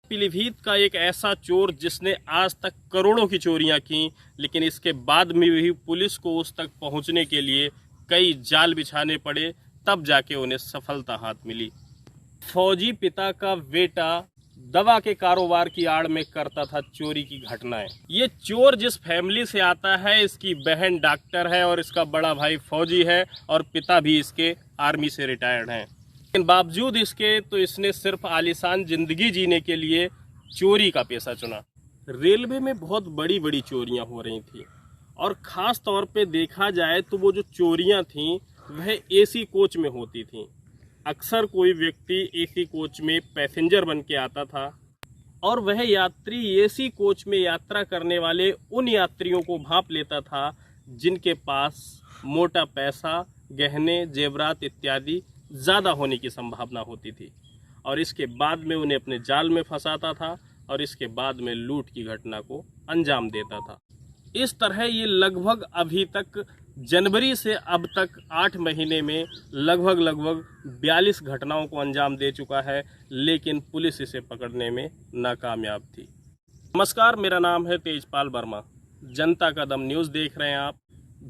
पीलीभीत का एक ऐसा चोर जिसने आज तक करोड़ों की चोरियां की, लेकिन इसके बाद में भी पुलिस को उस तक पहुंचने के लिए कई जाल बिछाने पड़े, तब जाके उन्हें सफलता हाथ मिली। फौजी पिता का बेटा दवा के कारोबार की आड़ में करता था चोरी की घटनाएं। ये चोर जिस फैमिली से आता है, इसकी बहन डॉक्टर है और इसका बड़ा भाई फौजी है और पिता भी इसके आर्मी से रिटायर्ड हैं। लेकिन बावजूद इसके तो इसने सिर्फ आलीशान जिंदगी जीने के लिए चोरी का पेशा चुना। रेलवे में बहुत बड़ी बड़ी चोरियां हो रही थी और ख़ास तौर पे देखा जाए तो वो जो चोरियां थीं वह एसी कोच में होती थीं। अक्सर कोई व्यक्ति एसी कोच में पैसेंजर बन के आता था और वह यात्री एसी कोच में यात्रा करने वाले उन यात्रियों को भांप लेता था जिनके पास मोटा पैसा, गहने, जेवरात इत्यादि ज़्यादा होने की संभावना होती थी और इसके बाद में उन्हें अपने जाल में फंसाता था और इसके बाद में लूट की घटना को अंजाम देता था। इस तरह ये लगभग अभी तक जनवरी से अब तक 8 महीने में लगभग 42 घटनाओं को अंजाम दे चुका है, लेकिन पुलिस इसे पकड़ने में नाकामयाब थी। नमस्कार, मेरा नाम है तेजपाल वर्मा। जनता का दम न्यूज़ देख रहे हैं आप।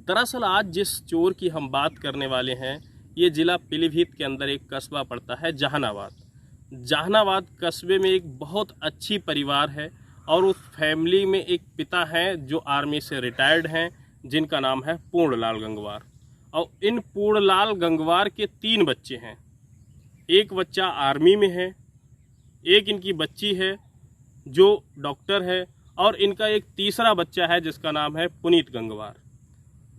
दरअसल आज जिस चोर की हम बात करने वाले हैं, ये ज़िला पीलीभीत के अंदर एक कस्बा पड़ता है जहानाबाद। जहानाबाद कस्बे में एक बहुत अच्छी परिवार है और उस फैमिली में एक पिता हैं जो आर्मी से रिटायर्ड हैं, जिनका नाम है पूर्णलाल गंगवार। और इन पूर्णलाल गंगवार के 3 बच्चे हैं। एक बच्चा आर्मी में है, एक इनकी बच्ची है जो डॉक्टर है और इनका एक तीसरा बच्चा है जिसका नाम है पुनीत गंगवार।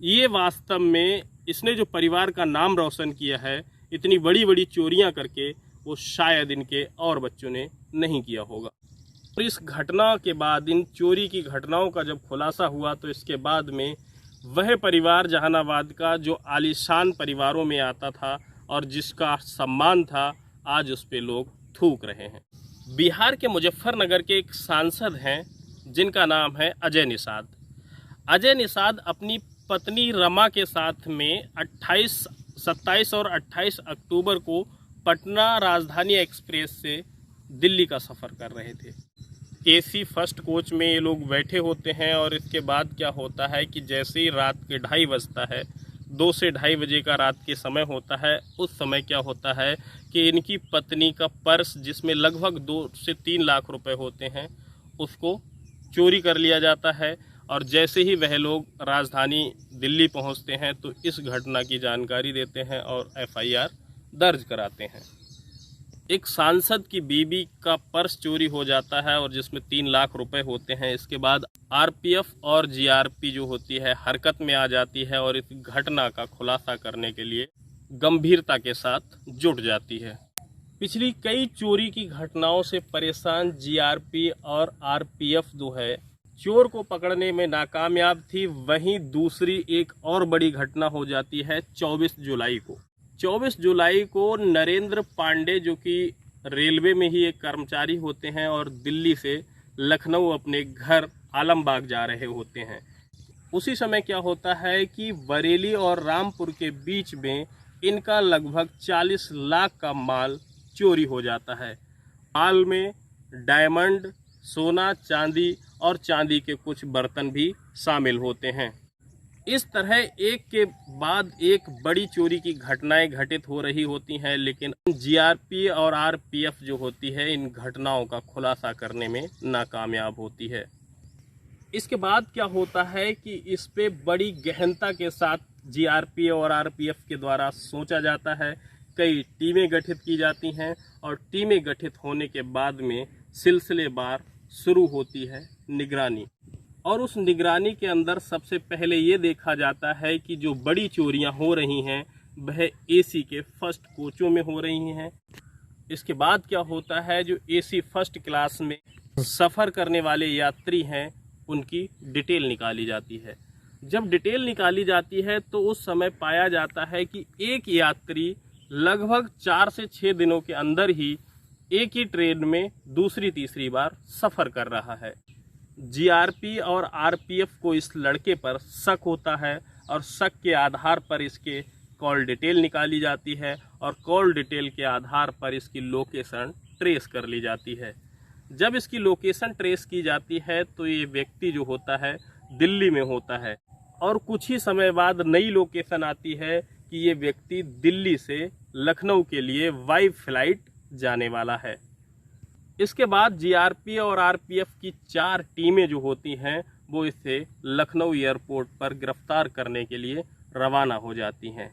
ये वास्तव में इसने जो परिवार का नाम रोशन किया है, इतनी बड़ी बड़ी चोरियां करके, वो शायद इनके और बच्चों ने नहीं किया होगा। और इस घटना के बाद, इन चोरी की घटनाओं का जब खुलासा हुआ, तो इसके बाद में वह परिवार जहानाबाद का जो आलीशान परिवारों में आता था और जिसका सम्मान था, आज उस पे लोग थूक रहे हैं। बिहार के मुजफ्फरनगर के एक सांसद हैं जिनका नाम है अजय निषाद। अजय निषाद अपनी पत्नी रमा के साथ में 27 और 28 अक्टूबर को पटना राजधानी एक्सप्रेस से दिल्ली का सफ़र कर रहे थे। एसी फर्स्ट कोच में ये लोग बैठे होते हैं और इसके बाद क्या होता है कि जैसे ही रात के 2:30 बजता है, 2 से 2:30 बजे का रात के समय होता है, उस समय क्या होता है कि इनकी पत्नी का पर्स, जिसमें लगभग 2 से 3 लाख रुपए होते हैं, उसको चोरी कर लिया जाता है। और जैसे ही वह लोग राजधानी दिल्ली पहुंचते हैं तो इस घटना की जानकारी देते हैं और FIR दर्ज कराते हैं। एक सांसद की बीवी का पर्स चोरी हो जाता है और जिसमें 3 लाख रुपए होते हैं। इसके बाद RPF और GRP जो होती है हरकत में आ जाती है और इस घटना का खुलासा करने के लिए गंभीरता के साथ जुट जाती है। पिछली कई चोरी की घटनाओं से परेशान GRP और RPF जो है, चोर को पकड़ने में नाकामयाब थी। वहीं दूसरी एक और बड़ी घटना हो जाती है 24 जुलाई को। 24 जुलाई को नरेंद्र पांडे, जो कि रेलवे में ही एक कर्मचारी होते हैं और दिल्ली से लखनऊ अपने घर आलमबाग जा रहे होते हैं, उसी समय क्या होता है कि बरेली और रामपुर के बीच में इनका लगभग 40 लाख का माल चोरी हो जाता है। माल में डायमंड, सोना, चांदी और चांदी के कुछ बर्तन भी शामिल होते हैं। इस तरह एक के बाद एक बड़ी चोरी की घटनाएं घटित हो रही होती हैं, लेकिन GRP और RPF जो होती है, इन घटनाओं का खुलासा करने में नाकामयाब होती है। इसके बाद क्या होता है कि इस पे बड़ी गहनता के साथ GRP और RPF के द्वारा सोचा जाता है। कई टीमें गठित की जाती हैं और टीमें गठित होने के बाद में सिलसिलेवार शुरू होती है निगरानी। और उस निगरानी के अंदर सबसे पहले ये देखा जाता है कि जो बड़ी चोरियां हो रही हैं वह एसी के फर्स्ट कोचों में हो रही हैं। इसके बाद क्या होता है, जो एसी फर्स्ट क्लास में सफ़र करने वाले यात्री हैं, उनकी डिटेल निकाली जाती है। जब डिटेल निकाली जाती है तो उस समय पाया जाता है कि एक यात्री लगभग 4 से 6 दिनों के अंदर ही एक ही ट्रेन में दूसरी तीसरी बार सफ़र कर रहा है। GRP और RPF को इस लड़के पर शक होता है और शक के आधार पर इसके कॉल डिटेल निकाली जाती है और कॉल डिटेल के आधार पर इसकी लोकेशन ट्रेस कर ली जाती है। जब इसकी लोकेशन ट्रेस की जाती है तो ये व्यक्ति जो होता है दिल्ली में होता है, और कुछ ही समय बाद नई लोकेशन आती है कि ये व्यक्ति दिल्ली से लखनऊ के लिए वाई फ्लाइट जाने वाला है। इसके बाद जीआरपी और आरपीएफ की 4 टीमें जो होती हैं वो इसे लखनऊ एयरपोर्ट पर गिरफ्तार करने के लिए रवाना हो जाती हैं।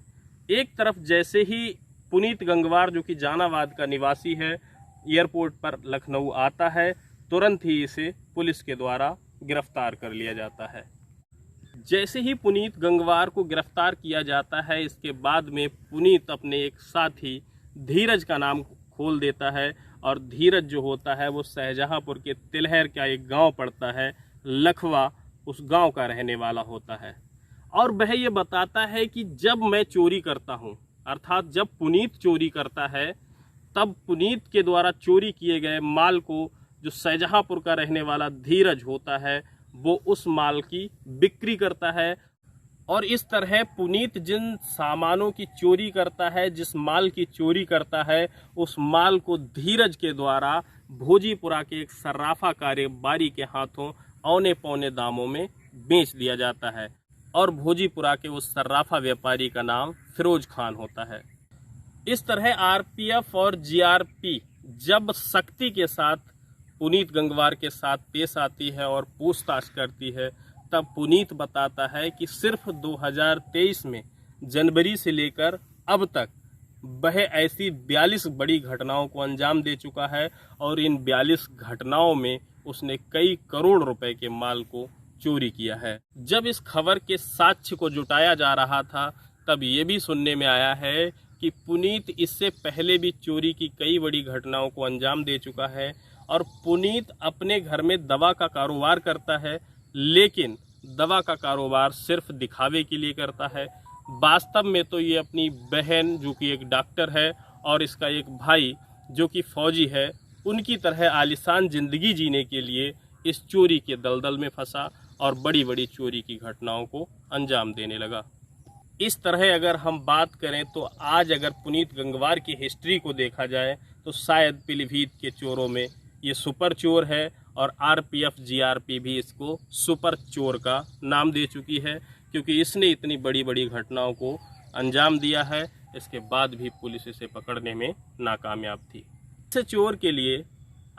एक तरफ जैसे ही पुनीत गंगवार जो कि जहानाबाद का निवासी है एयरपोर्ट पर लखनऊ आता है, तुरंत ही इसे पुलिस के द्वारा गिरफ्तार कर लिया जाता है। जैसे ही पुनीत गंगवार को गिरफ्तार किया जाता है, इसके बाद में पुनीत अपने एक साथी धीरज का नाम खोल देता है, और धीरज जो होता है वो शाहजहांपुर के तिलहर का एक गांव पड़ता है लखवा, उस गांव का रहने वाला होता है। और वह ये बताता है कि जब मैं चोरी करता हूं, अर्थात जब पुनीत चोरी करता है, तब पुनीत के द्वारा चोरी किए गए माल को जो शाहजहांपुर का रहने वाला धीरज होता है वो उस माल की बिक्री करता है। और इस तरह पुनीत जिन सामानों की चोरी करता है, जिस माल की चोरी करता है, उस माल को धीरज के द्वारा भोजीपुरा के एक सर्राफा कारोबारी के हाथों औने पौने दामों में बेच दिया जाता है, और भोजीपुरा के उस सर्राफा व्यापारी का नाम फिरोज खान होता है। इस तरह आरपीएफ और जीआरपी जब सख्ती के साथ पुनीत गंगवार के साथ पेश आती है और पूछताछ करती है, तब पुनीत बताता है कि सिर्फ 2023 में जनवरी से लेकर अब तक वह ऐसी 42 बड़ी घटनाओं को अंजाम दे चुका है, और इन 42 घटनाओं में उसने कई करोड़ रुपए के माल को चोरी किया है। जब इस खबर के साक्ष्य को जुटाया जा रहा था, तब ये भी सुनने में आया है कि पुनीत इससे पहले भी चोरी की कई बड़ी घटनाओं को अंजाम दे चुका है, और पुनीत अपने घर में दवा का कारोबार करता है, लेकिन दवा का कारोबार सिर्फ दिखावे के लिए करता है। वास्तव में तो ये अपनी बहन जो कि एक डॉक्टर है और इसका एक भाई जो कि फौजी है, उनकी तरह आलिशान ज़िंदगी जीने के लिए इस चोरी के दलदल में फंसा और बड़ी बड़ी चोरी की घटनाओं को अंजाम देने लगा। इस तरह अगर हम बात करें तो आज अगर पुनीत गंगवार की हिस्ट्री को देखा जाए तो शायद पीलीभीत के चोरों में ये सुपर चोर है, और आरपीएफ जीआरपी भी इसको सुपर चोर का नाम दे चुकी है, क्योंकि इसने इतनी बड़ी बड़ी घटनाओं को अंजाम दिया है। इसके बाद भी पुलिस इसे पकड़ने में नाकामयाब थी। इस चोर के लिए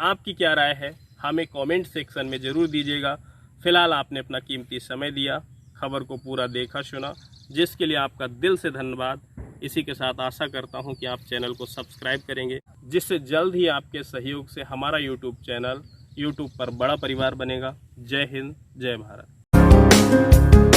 आपकी क्या राय है, हमें कमेंट सेक्शन में ज़रूर दीजिएगा। फिलहाल आपने अपना कीमती समय दिया, खबर को पूरा देखा सुना, जिसके लिए आपका दिल से धन्यवाद। इसी के साथ आशा करता हूं कि आप चैनल को सब्सक्राइब करेंगे, जिससे जल्द ही आपके सहयोग से हमारा यूट्यूब चैनल यूट्यूब पर बड़ा परिवार बनेगा। जय हिंद, जय भारत।